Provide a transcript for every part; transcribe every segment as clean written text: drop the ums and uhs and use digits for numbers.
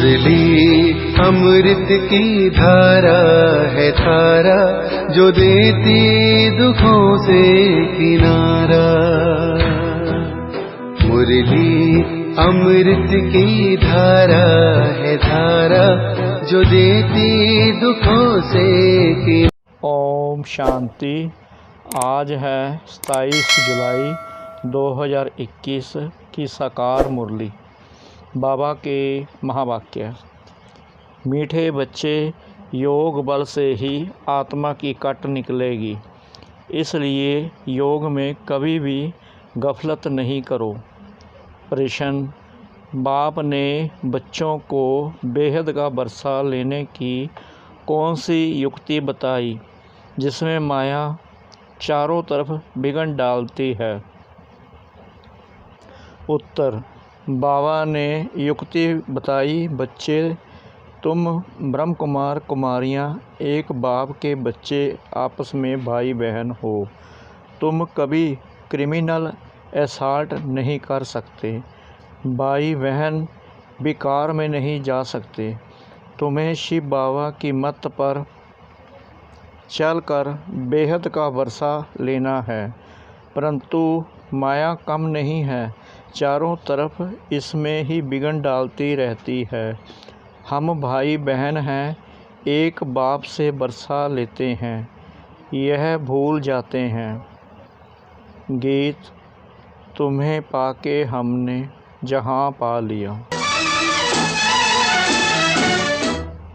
मुरली अमृत की धारा है धारा, जो देती दुखों से किनारा। मुरली अमृत की धारा है धारा, जो देती दुखों से किनारा। ओम शांति। आज है 27 जुलाई 2021 की साकार मुरली। बाबा के महावाक्य। मीठे बच्चे, योग बल से ही आत्मा की कट निकलेगी, इसलिए योग में कभी भी गफलत नहीं करो। प्रश्न: बाप ने बच्चों को बेहद का बरसा लेने की कौन सी युक्ति बताई जिसमें माया चारों तरफ बिगड़ डालती है? उत्तर: बाबा ने युक्ति बताई, बच्चे तुम ब्रह्म कुमार कुमारियाँ एक बाप के बच्चे आपस में भाई बहन हो। तुम कभी क्रिमिनल असॉल्ट नहीं कर सकते, भाई बहन विकार में नहीं जा सकते। तुम्हें शिव बाबा की मत पर चलकर बेहद का वर्षा लेना है, परंतु माया कम नहीं है, चारों तरफ इसमें ही बिगड़ डालती रहती है। हम भाई बहन हैं, एक बाप से बरसा लेते हैं, यह भूल जाते हैं। गीत: तुम्हें पाके हमने जहां पा लिया।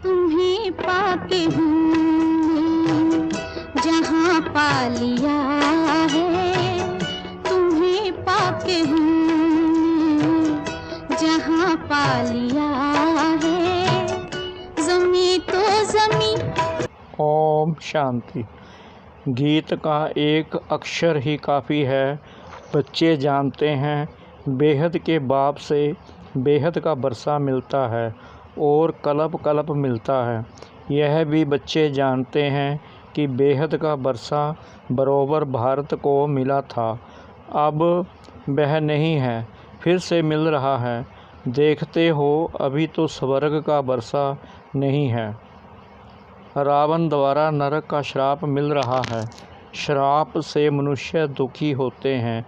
तुम्हें पाके हमने जहां पा लिया है, तुम्हें पाके जहाँ पा लिया है, ज़मी तो ज़मी। ओम शांति। गीत का एक अक्षर ही काफ़ी है। बच्चे जानते हैं बेहद के बाप से बेहद का बरसा मिलता है और कल्प कल्प मिलता है। यह भी बच्चे जानते हैं कि बेहद का बरसा बरोबर भारत को मिला था, अब वह नहीं है, फिर से मिल रहा है। देखते हो अभी तो स्वर्ग का बरसा नहीं है। रावण द्वारा नरक का श्राप मिल रहा है। श्राप से मनुष्य दुखी होते हैं,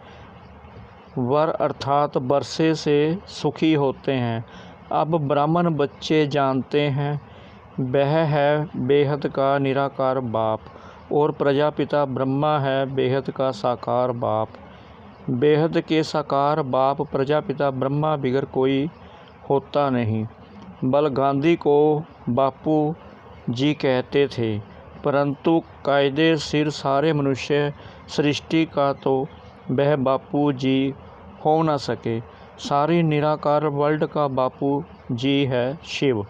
वर अर्थात बरसे से सुखी होते हैं। अब ब्राह्मण बच्चे जानते हैं वह है बेहद का निराकार बाप और प्रजापिता ब्रह्मा है बेहद का साकार बाप। बेहद के साकार बाप प्रजापिता ब्रह्मा बिगर कोई होता नहीं। बल गांधी को बापू जी कहते थे, परंतु कायदे सिर सारे मनुष्य सृष्टि का तो वह बापू जी हो न सके। सारी निराकार वर्ल्ड का बापू जी है शिव।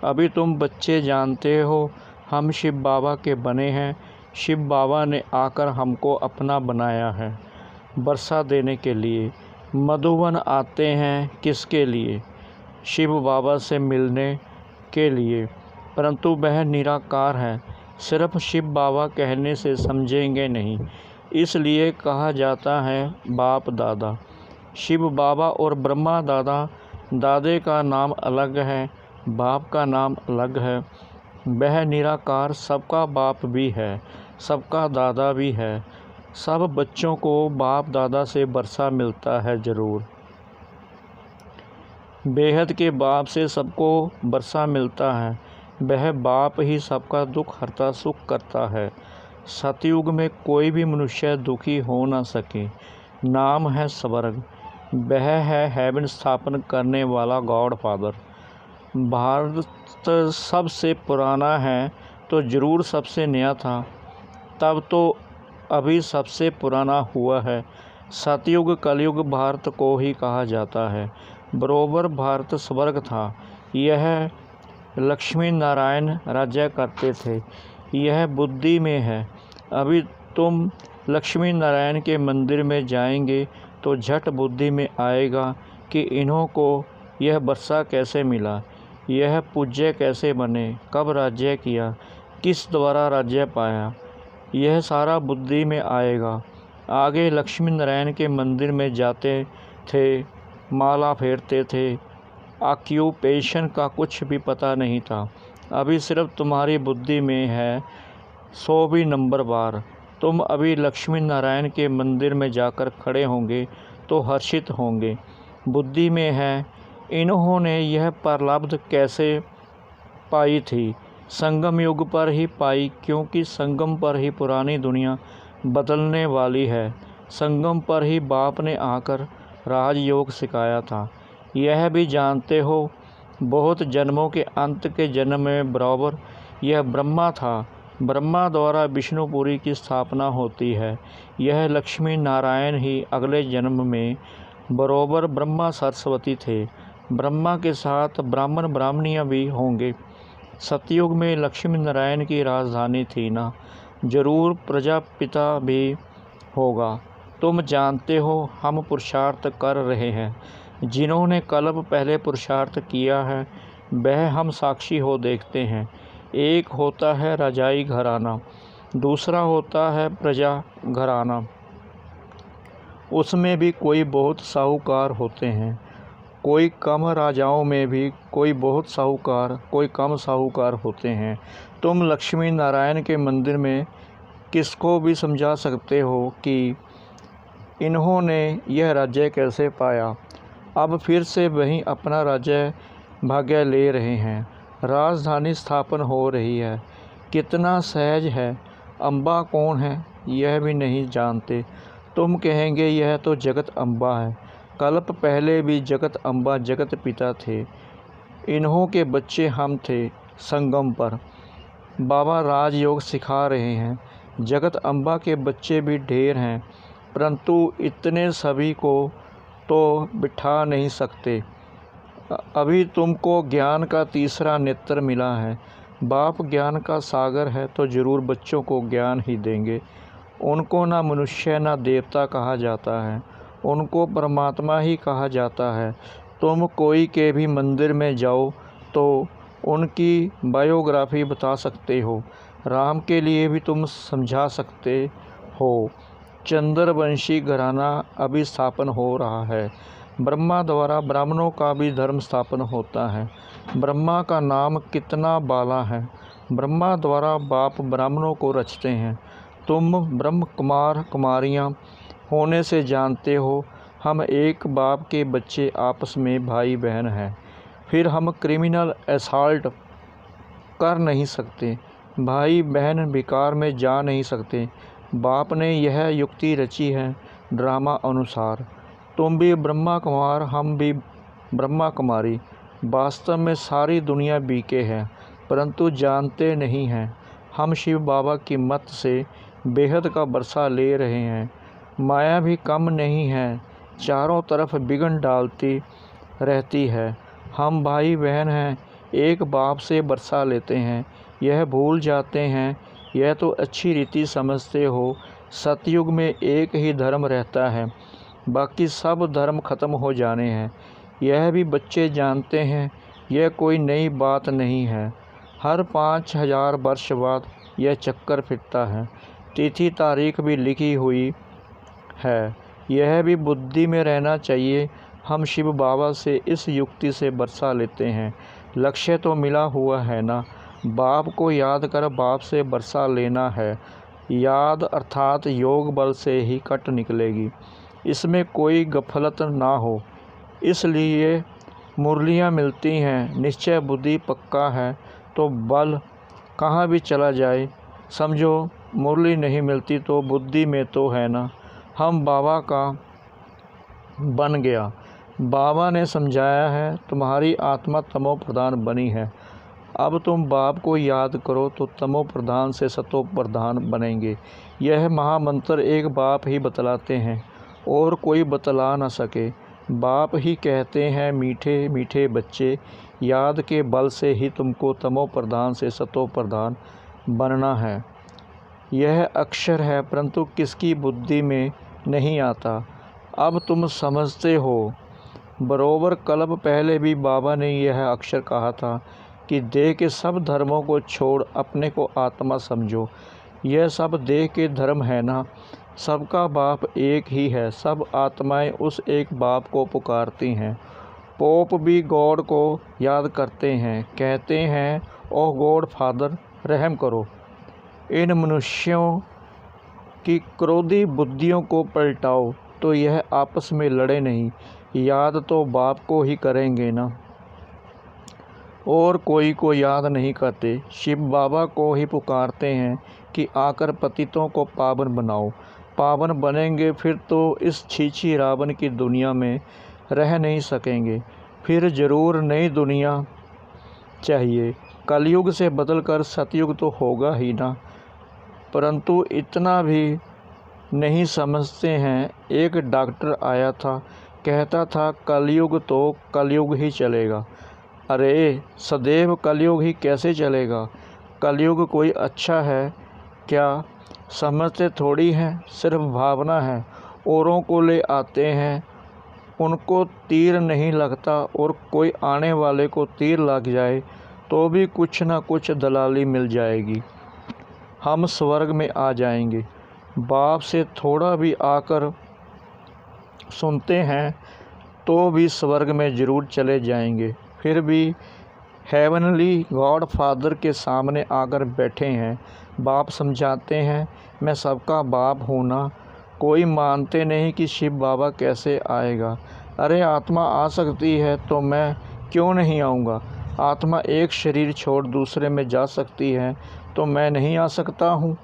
अभी तुम बच्चे जानते हो हम शिव बाबा के बने हैं। शिव बाबा ने आकर हमको अपना बनाया है वर्षा देने के लिए। मधुबन आते हैं किसके लिए? शिव बाबा से मिलने के लिए, परंतु वह निराकार है, सिर्फ शिव बाबा कहने से समझेंगे नहीं, इसलिए कहा जाता है बाप दादा। शिव बाबा और ब्रह्मा दादा, दादे का नाम अलग है, बाप का नाम अलग है। वह निराकार सबका बाप भी है, सबका दादा भी है। सब बच्चों को बाप दादा से बरसा मिलता है जरूर। बेहद के बाप से सबको बरसा मिलता है, वह बाप ही सबका दुख हरता सुख करता है। सतयुग में कोई भी मनुष्य दुखी हो न सके। नाम है स्वर्ग, वह है हेवन स्थापन करने वाला गॉड फादर। भारत सबसे पुराना है तो जरूर सबसे नया था, तब तो अभी सबसे पुराना हुआ है। सतयुग कलयुग भारत को ही कहा जाता है। बरोबर भारत स्वर्ग था। यह लक्ष्मी नारायण राज्य करते थे। यह बुद्धि में है। अभी तुम लक्ष्मी नारायण के मंदिर में जाएंगे तो झट बुद्धि में आएगा कि इन्हों को यह बरसा कैसे मिला, यह पूज्य कैसे बने, कब राज्य किया, किस द्वारा राज्य पाया, यह सारा बुद्धि में आएगा। आगे लक्ष्मी नारायण के मंदिर में जाते थे, माला फेरते थे, ऑक्यूपेशन का कुछ भी पता नहीं था। अभी सिर्फ तुम्हारी बुद्धि में है 100वीं नंबर बार। तुम अभी लक्ष्मी नारायण के मंदिर में जाकर खड़े होंगे तो हर्षित होंगे। बुद्धि में है इन्होंने यह प्रारब्ध कैसे पाई थी। संगम युग पर ही पाई, क्योंकि संगम पर ही पुरानी दुनिया बदलने वाली है। संगम पर ही बाप ने आकर राजयोग सिखाया था। यह भी जानते हो, बहुत जन्मों के अंत के जन्म में बराबर यह ब्रह्मा था। ब्रह्मा द्वारा विष्णुपुरी की स्थापना होती है। यह लक्ष्मी नारायण ही अगले जन्म में बराबर ब्रह्मा सरस्वती थे। ब्रह्मा के साथ ब्राह्मण ब्राह्मणियाँ भी होंगे। सतयुग में लक्ष्मी नारायण की राजधानी थी ना, जरूर प्रजापिता भी होगा। तुम जानते हो हम पुरुषार्थ कर रहे हैं। जिन्होंने कल्प पहले पुरुषार्थ किया है वह हम साक्षी हो देखते हैं। एक होता है राजाई घराना, दूसरा होता है प्रजा घराना। उसमें भी कोई बहुत साहूकार होते हैं, कोई कम। राजाओं में भी कोई बहुत साहूकार, कोई कम साहूकार होते हैं। तुम लक्ष्मी नारायण के मंदिर में किसको भी समझा सकते हो कि इन्होंने यह राज्य कैसे पाया। अब फिर से वहीं अपना राज्य भाग्य ले रहे हैं। राजधानी स्थापन हो रही है। कितना सहज है। अम्बा कौन है यह भी नहीं जानते। तुम कहेंगे यह तो जगत अम्बा है। कल्प पहले भी जगत अम्बा जगत पिता थे। इन्हों के बच्चे हम थे। संगम पर बाबा राजयोग सिखा रहे हैं। जगत अम्बा के बच्चे भी ढेर हैं, परंतु इतने सभी को तो बिठा नहीं सकते। अभी तुमको ज्ञान का तीसरा नेत्र मिला है। बाप ज्ञान का सागर है तो ज़रूर बच्चों को ज्ञान ही देंगे। उनको ना मनुष्य ना देवता कहा जाता है, उनको परमात्मा ही कहा जाता है। तुम कोई के भी मंदिर में जाओ तो उनकी बायोग्राफी बता सकते हो। राम के लिए भी तुम समझा सकते हो। चंद्रवंशी घराना अभी स्थापन हो रहा है। ब्रह्मा द्वारा ब्राह्मणों का भी धर्म स्थापन होता है। ब्रह्मा का नाम कितना बाला है। ब्रह्मा द्वारा बाप ब्राह्मणों को रचते हैं। तुम ब्रह्म कुमार कुमारियाँ होने से जानते हो हम एक बाप के बच्चे आपस में भाई बहन हैं। फिर हम क्रिमिनल असॉल्ट कर नहीं सकते, भाई बहन विकार में जा नहीं सकते। बाप ने यह युक्ति रची है ड्रामा अनुसार। तुम भी ब्रह्मा कुमार, हम भी ब्रह्मा कुमारी। वास्तव में सारी दुनिया बीके है, परंतु जानते नहीं हैं। हम शिव बाबा की मत से बेहद का बरसा ले रहे हैं। माया भी कम नहीं है, चारों तरफ बिगन डालती रहती है। हम भाई बहन हैं, एक बाप से बरसा लेते हैं। यह भूल जाते हैं। यह तो अच्छी रीति समझते हो। सतयुग में एक ही धर्म रहता है, बाकी सब धर्म खत्म हो जाने हैं। यह भी बच्चे जानते हैं। यह कोई नई बात नहीं है। हर 5000 वर्ष बाद यह चक्कर फिरता है। तिथि तारीख भी लिखी हुई है। यह भी बुद्धि में रहना चाहिए। हम शिव बाबा से इस युक्ति से बरसा लेते हैं। लक्ष्य तो मिला हुआ है ना। बाप को याद कर बाप से बरसा लेना है। याद अर्थात योग बल से ही कट निकलेगी। इसमें कोई गफलत ना हो। इसलिए मुरलियाँ मिलती हैं। निश्चय बुद्धि पक्का है तो बल कहाँ भी चला जाए। समझो मुरली नहीं मिलती तो बुद्धि में तो है ना। हम बाबा का बन गया। बाबा ने समझाया है तुम्हारी आत्मा तमो प्रधान बनी है। अब तुम बाप को याद करो तो तमो प्रधान से सतो प्रधान बनेंगे। यह महामंत्र एक बाप ही बतलाते हैं और कोई बतला न सके। बाप ही कहते हैं मीठे मीठे बच्चे, याद के बल से ही तुमको तमो प्रधान से सतो प्रधान बनना है। यह अक्षर है, परंतु किसकी बुद्धि में नहीं आता। अब तुम समझते हो। बरोबर कल्प पहले भी बाबा ने यह अक्षर कहा था कि देह के सब धर्मों को छोड़ अपने को आत्मा समझो। यह सब देह के धर्म है ना। सबका बाप एक ही है। सब आत्माएं उस एक बाप को पुकारती हैं। पोप भी गॉड को याद करते हैं, कहते हैं ओह गॉड फादर रहम करो। इन मनुष्यों की क्रोधी बुद्धियों को पलटाओ तो यह आपस में लड़े नहीं, याद तो बाप को ही करेंगे ना, और कोई को याद नहीं करते। शिव बाबा को ही पुकारते हैं कि आकर पतितों को पावन बनाओ। पावन बनेंगे फिर तो इस छीछी रावण की दुनिया में रह नहीं सकेंगे, फिर ज़रूर नई दुनिया चाहिए। कलयुग से बदलकर सतयुग तो होगा ही ना, परंतु इतना भी नहीं समझते हैं। एक डॉक्टर आया था, कहता था कलयुग तो कलयुग ही चलेगा। अरे सदैव कलयुग ही कैसे चलेगा? कलयुग कोई अच्छा है क्या? समझते थोड़ी हैं, सिर्फ भावना है। औरों को ले आते हैं, उनको तीर नहीं लगता, और कोई आने वाले को तीर लग जाए तो भी कुछ ना कुछ दलाली मिल जाएगी। हम स्वर्ग में आ जाएंगे। बाप से थोड़ा भी आकर सुनते हैं तो भी स्वर्ग में ज़रूर चले जाएंगे। फिर भी हेवनली गॉड फादर के सामने आकर बैठे हैं। बाप समझाते हैं मैं सबका बाप हूँ ना। कोई मानते नहीं कि शिव बाबा कैसे आएगा। अरे आत्मा आ सकती है तो मैं क्यों नहीं आऊँगा? आत्मा एक शरीर छोड़ दूसरे में जा सकती है तो मैं नहीं आ सकता हूँ?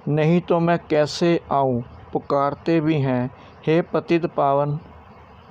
नहीं तो मैं कैसे आऊँ? पुकारते भी हैं हे पतित पावन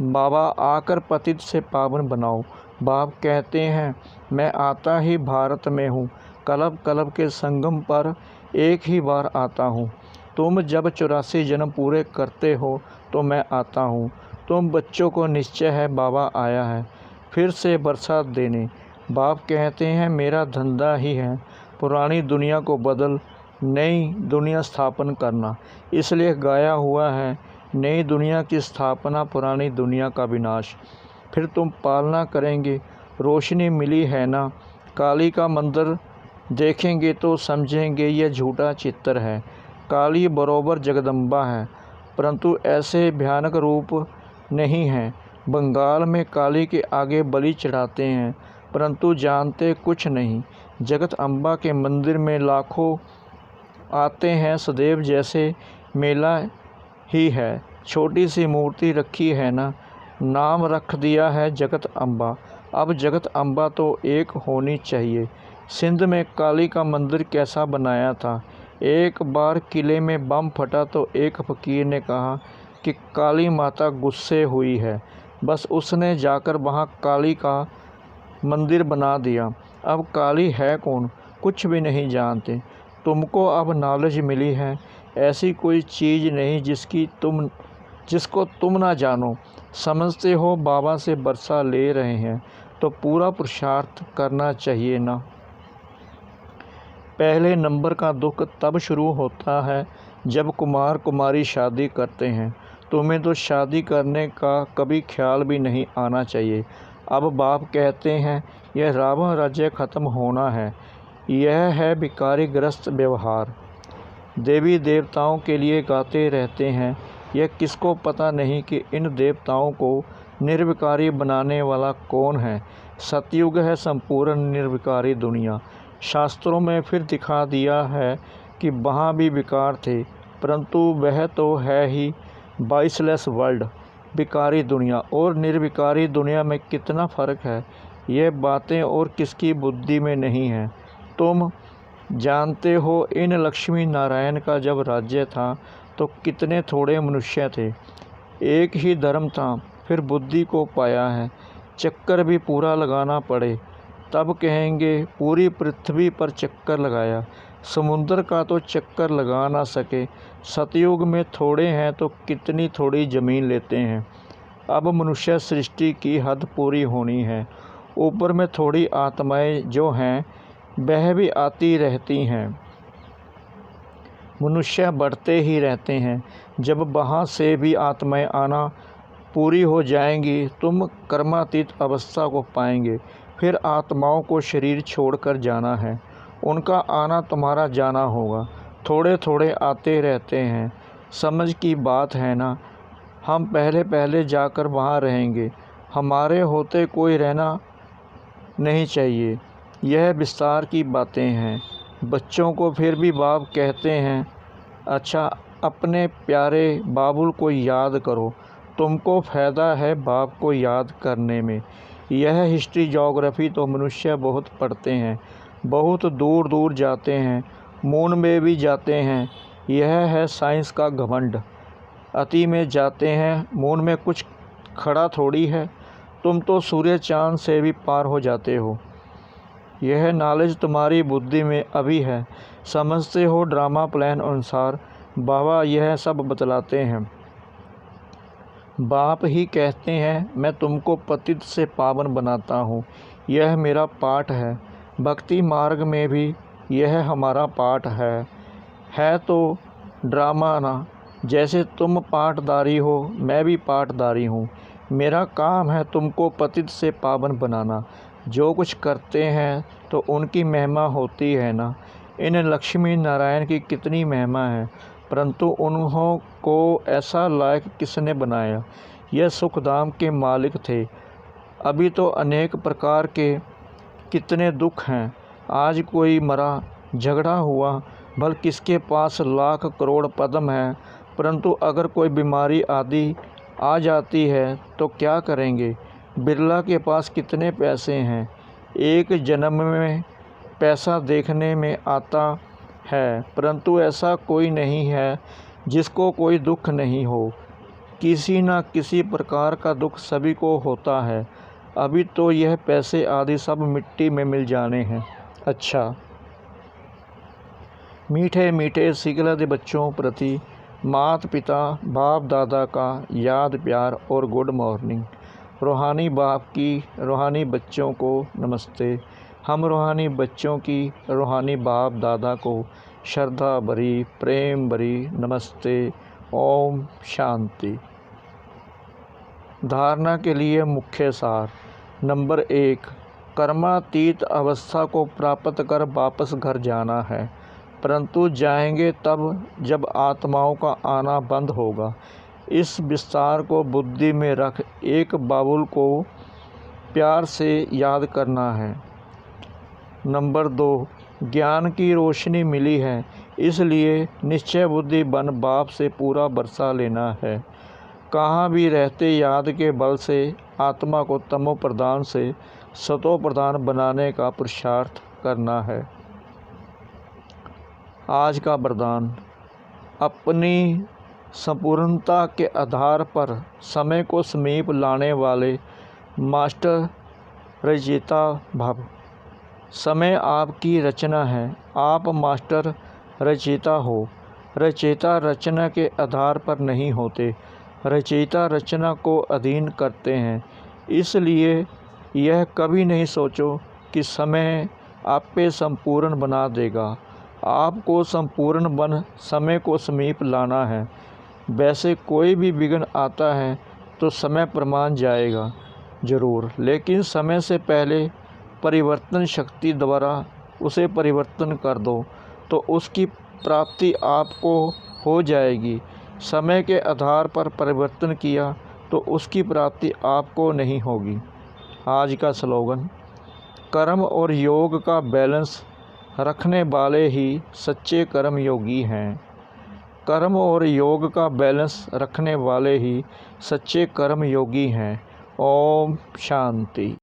बाबा, आकर पतित से पावन बनाओ। बाप कहते हैं मैं आता ही भारत में हूँ, कलब कलब के संगम पर एक ही बार आता हूँ। तुम जब 84 जन्म पूरे करते हो तो मैं आता हूँ। तुम बच्चों को निश्चय है बाबा आया है फिर से बरसात देने। बाप कहते हैं मेरा धंधा ही है पुरानी दुनिया को बदल नई दुनिया स्थापन करना, इसलिए गाया हुआ है नई दुनिया की स्थापना पुरानी दुनिया का विनाश। फिर तुम पालना करेंगे, रोशनी मिली है ना। काली का मंदिर देखेंगे तो समझेंगे यह झूठा चित्र है। काली बरोबर जगदम्बा है, परंतु ऐसे भयानक रूप नहीं है। बंगाल में काली के आगे बलि चढ़ाते हैं, परंतु जानते कुछ नहीं। जगत अम्बा के मंदिर में लाखों आते हैं, सदैव जैसे मेला ही है। छोटी सी मूर्ति रखी है ना, नाम रख दिया है जगत अम्बा। अब जगत अम्बा तो एक होनी चाहिए। सिंध में काली का मंदिर कैसा बनाया था। एक बार किले में बम फटा तो एक फ़कीर ने कहा कि काली माता गुस्से हुई है, बस उसने जाकर वहाँ काली का मंदिर बना दिया। अब काली है कौन, कुछ भी नहीं जानते। तुमको अब नॉलेज मिली है, ऐसी कोई चीज़ नहीं जिसको तुम ना जानो। समझते हो बाबा से बरसा ले रहे हैं तो पूरा पुरुषार्थ करना चाहिए ना। पहले नंबर का दुख तब शुरू होता है जब कुमार कुमारी शादी करते हैं। तुम्हें तो शादी करने का कभी ख्याल भी नहीं आना चाहिए। अब बाप कहते हैं यह रावण राज्य ख़त्म होना है। यह है भिखारी ग्रस्त व्यवहार। देवी देवताओं के लिए गाते रहते हैं। यह किसको पता नहीं कि इन देवताओं को निर्विकारी बनाने वाला कौन है। सतयुग है संपूर्ण निर्विकारी दुनिया। शास्त्रों में फिर दिखा दिया है कि वहाँ भी विकार थे, परंतु वह तो है ही वॉइसलेस वर्ल्ड। विकारी दुनिया और निर्विकारी दुनिया में कितना फ़र्क है, ये बातें और किसकी बुद्धि में नहीं है। तुम जानते हो इन लक्ष्मी नारायण का जब राज्य था तो कितने थोड़े मनुष्य थे। एक ही धर्म था, फिर बुद्धि को पाया है। चक्कर भी पूरा लगाना पड़े तब कहेंगे पूरी पृथ्वी पर चक्कर लगाया। समुद्र का तो चक्कर लगा ना सके। सतयुग में थोड़े हैं तो कितनी थोड़ी ज़मीन लेते हैं। अब मनुष्य सृष्टि की हद पूरी होनी है। ऊपर में थोड़ी आत्माएं जो हैं वह भी आती रहती हैं। मनुष्य बढ़ते ही रहते हैं। जब वहाँ से भी आत्माएं आना पूरी हो जाएंगी, तुम कर्मातीत अवस्था को पाएंगे। फिर आत्माओं को शरीर छोड़कर जाना है। उनका आना तुम्हारा जाना होगा। थोड़े थोड़े आते रहते हैं। समझ की बात है ना। हम पहले जाकर वहाँ रहेंगे। हमारे होते कोई रहना नहीं चाहिए। यह विस्तार की बातें हैं। बच्चों को फिर भी बाप कहते हैं, अच्छा अपने प्यारे बाबुल को याद करो, तुमको फ़ायदा है बाप को याद करने में। यह हिस्ट्री ज्योग्राफी तो मनुष्य बहुत पढ़ते हैं, बहुत दूर दूर जाते हैं, मून में भी जाते हैं। यह है साइंस का घमंड। अति में जाते हैं, मून में कुछ खड़ा थोड़ी है। तुम तो सूर्य चाँद से भी पार हो जाते हो। यह नॉलेज तुम्हारी बुद्धि में अभी है। समझते हो ड्रामा प्लान अनुसार बाबा यह सब बतलाते हैं। बाप ही कहते हैं मैं तुमको पतित से पावन बनाता हूँ। यह मेरा पाठ है। भक्ति मार्ग में भी यह हमारा पाठ है तो ड्रामा ना। जैसे तुम पाठधारी हो मैं भी पाठधारी हूँ। मेरा काम है तुमको पतित से पावन बनाना। जो कुछ करते हैं तो उनकी महिमा होती है ना। इन लक्ष्मी नारायण की कितनी महिमा है, परंतु उन्हों को ऐसा लायक किसने बनाया। यह सुखधाम के मालिक थे। अभी तो अनेक प्रकार के कितने दुख हैं। आज कोई मरा, झगड़ा हुआ, भल किसके पास लाख करोड़ पद्म है, परंतु अगर कोई बीमारी आदि आ जाती है तो क्या करेंगे। बिरला के पास कितने पैसे हैं। एक जन्म में पैसा देखने में आता है, परंतु ऐसा कोई नहीं है जिसको कोई दुख नहीं हो। किसी न किसी प्रकार का दुख सभी को होता है। अभी तो यह पैसे आदि सब मिट्टी में मिल जाने हैं। अच्छा, मीठे मीठे सिकलद बच्चों प्रति माता पिता बाप दादा का याद प्यार और गुड मॉर्निंग। रूहानी बाप की रूहानी बच्चों को नमस्ते। हम रूहानी बच्चों की रूहानी बाप दादा को श्रद्धा भरी प्रेम भरी नमस्ते। ओम शांति। धारणा के लिए मुख्य सार। नंबर 1, कर्मातीत अवस्था को प्राप्त कर वापस घर जाना है, परंतु जाएंगे तब जब आत्माओं का आना बंद होगा। इस विस्तार को बुद्धि में रख एक बाबुल को प्यार से याद करना है। नंबर 2, ज्ञान की रोशनी मिली है, इसलिए निश्चय बुद्धि बन बाप से पूरा बरसा लेना है। कहाँ भी रहते याद के बल से आत्मा को तमो प्रधान से सतो प्रधान बनाने का पुरुषार्थ करना है। आज का वरदान। अपनी संपूर्णता के आधार पर समय को समीप लाने वाले मास्टर रचयिता भव। समय आपकी रचना है, आप मास्टर रचयिता हो। रचयिता रचना के आधार पर नहीं होते, रचयिता रचना को अधीन करते हैं। इसलिए यह कभी नहीं सोचो कि समय आप पे संपूर्ण बना देगा। आपको संपूर्ण बन समय को समीप लाना है। वैसे कोई भी विघ्न आता है तो समय प्रमाण जाएगा जरूर, लेकिन समय से पहले परिवर्तन शक्ति द्वारा उसे परिवर्तन कर दो तो उसकी प्राप्ति आपको हो जाएगी। समय के आधार पर परिवर्तन किया तो उसकी प्राप्ति आपको नहीं होगी। आज का स्लोगन। कर्म और योग का बैलेंस रखने वाले ही सच्चे कर्म योगी हैं। कर्म और योग का बैलेंस रखने वाले ही सच्चे कर्म योगी हैं। ओम शांति।